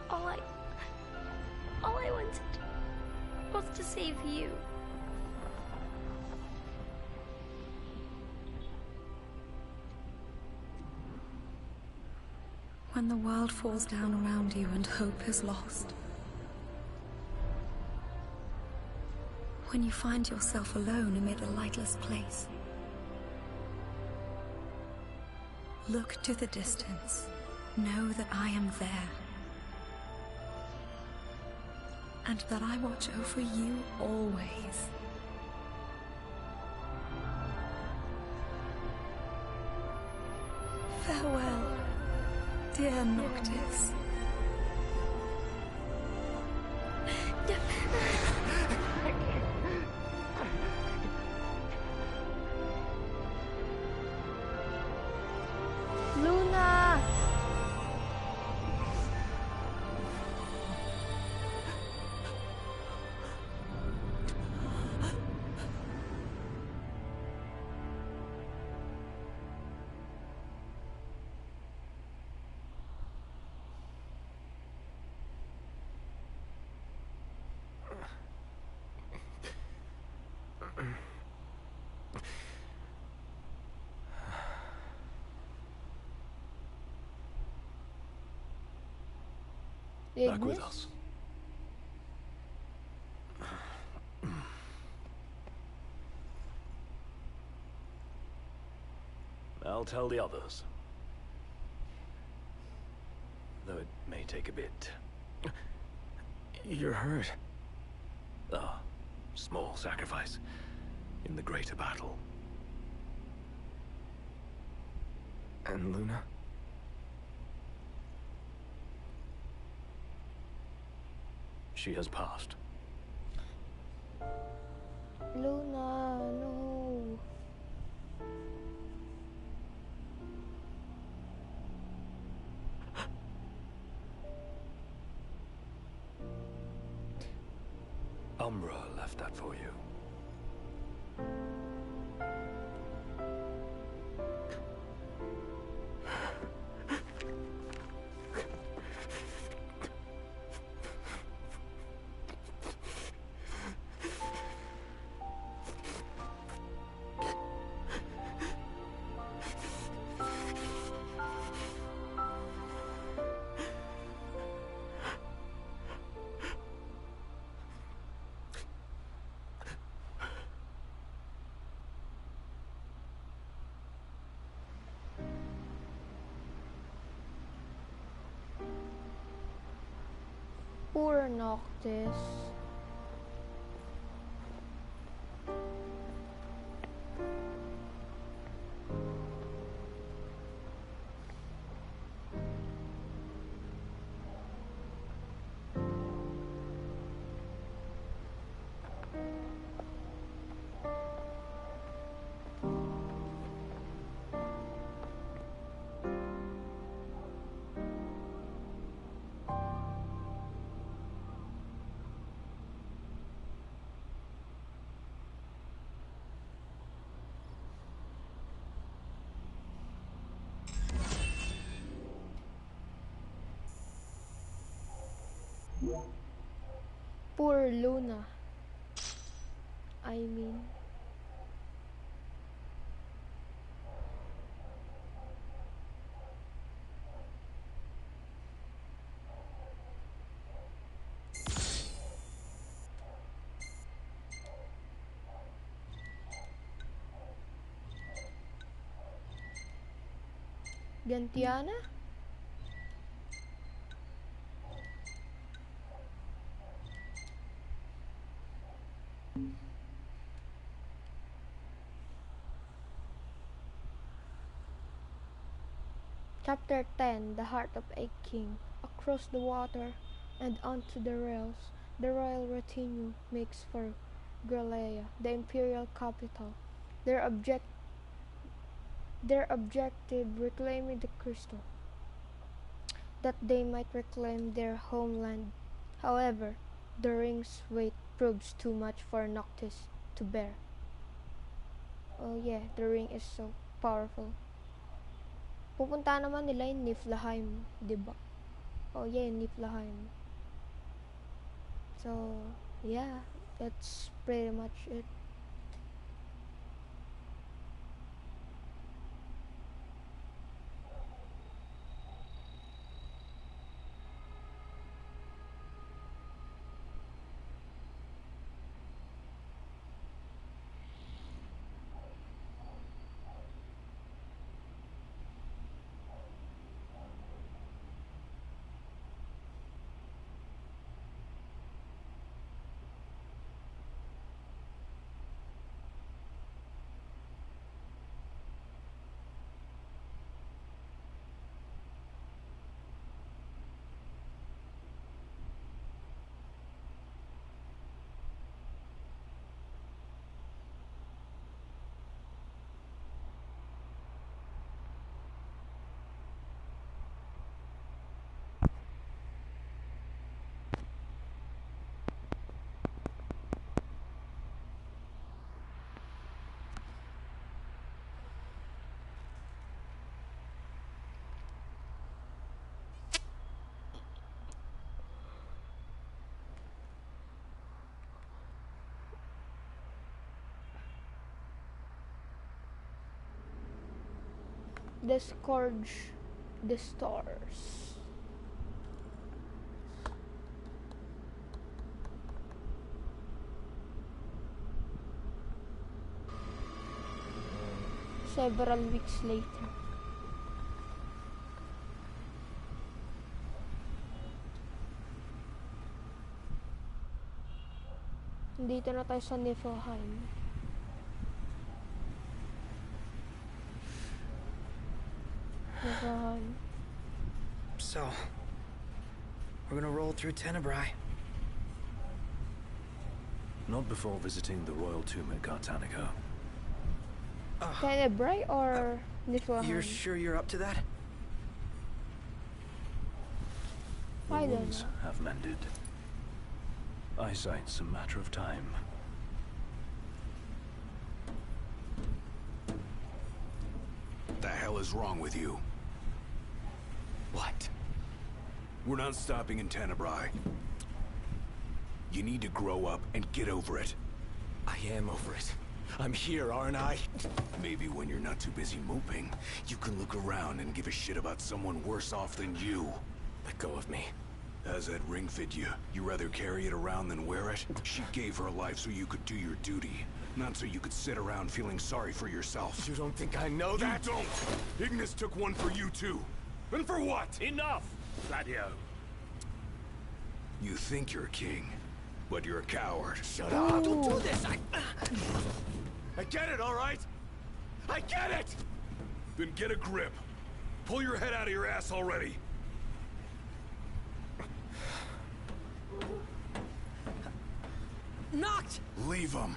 All I wanted was to save you. When the world falls down around you and hope is lost. When you find yourself alone amid a lightless place. Look to the distance. Know that I am there. And that I watch over you always. Farewell, dear Noctis. Luna! Back with us. I'll tell the others. Though it may take a bit. You're hurt. Ah, small sacrifice in the greater battle. And Luna? She has passed. Luna, no. Umbra left that for you. Poor Noctis. Poor Luna. I mean. Gantiana? Chapter 10 The Heart of a King. Across the water and onto the rails, the royal retinue makes for Gralea, the imperial capital. Their objective reclaiming the crystal, that they might reclaim their homeland. However, the ring's weight proves too much for Noctis to bear. Oh yeah, the ring is so powerful. Pupunta naman nila yung Niflheim, diba? Oh yeah, Niflheim. So, yeah, that's pretty much it. The Scourge, the stars. Several weeks later. Dito na tayo sa Niflheim. So, we're gonna roll through Tenebrae. Not before visiting the royal tomb at Gartanico. Tenebrae or Niflheim? You're sure you're up to that? The I don't wounds know. have mended. Eyesight's a matter of time. The hell is wrong with you? What? We're not stopping in Tenebrae. You need to grow up and get over it. I am over it. I'm here, aren't I? Maybe when you're not too busy moping, you can look around and give a shit about someone worse off than you. Let go of me. How's that ring fit you? You rather carry it around than wear it? She gave her life so you could do your duty, not so you could sit around feeling sorry for yourself. You don't think I know that? You don't! Ignis took one for you too. And for what? Enough, Gladio. You think you're king, but you're a coward. Shut up! Don't do this! I get it, all right? I get it! Then get a grip. Pull your head out of your ass already. Knocked! Leave him.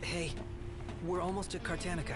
Hey, we're almost at Cartanica.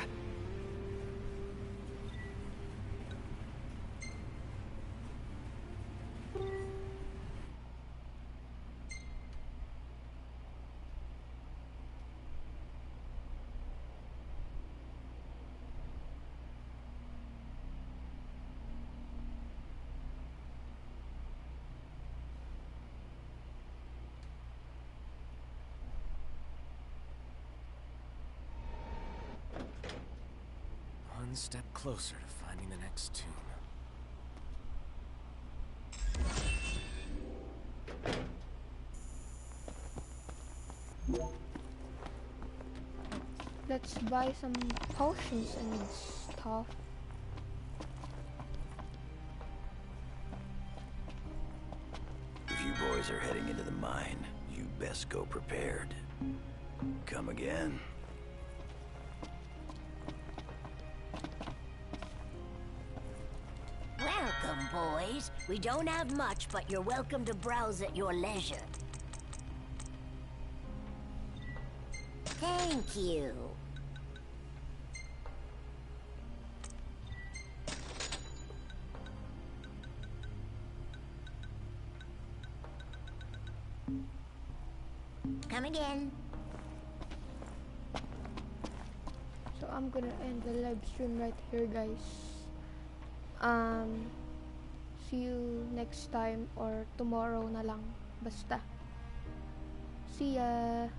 One step closer to finding the next tomb. Let's buy some potions and stuff. If you boys are heading into the mine, you best go prepared. Come again. Welcome, boys. We don't have much, but you're welcome to browse at your leisure. Thank you. Come again. So I'm gonna end the live stream right here, guys. See you next time or tomorrow na lang. Basta. See ya.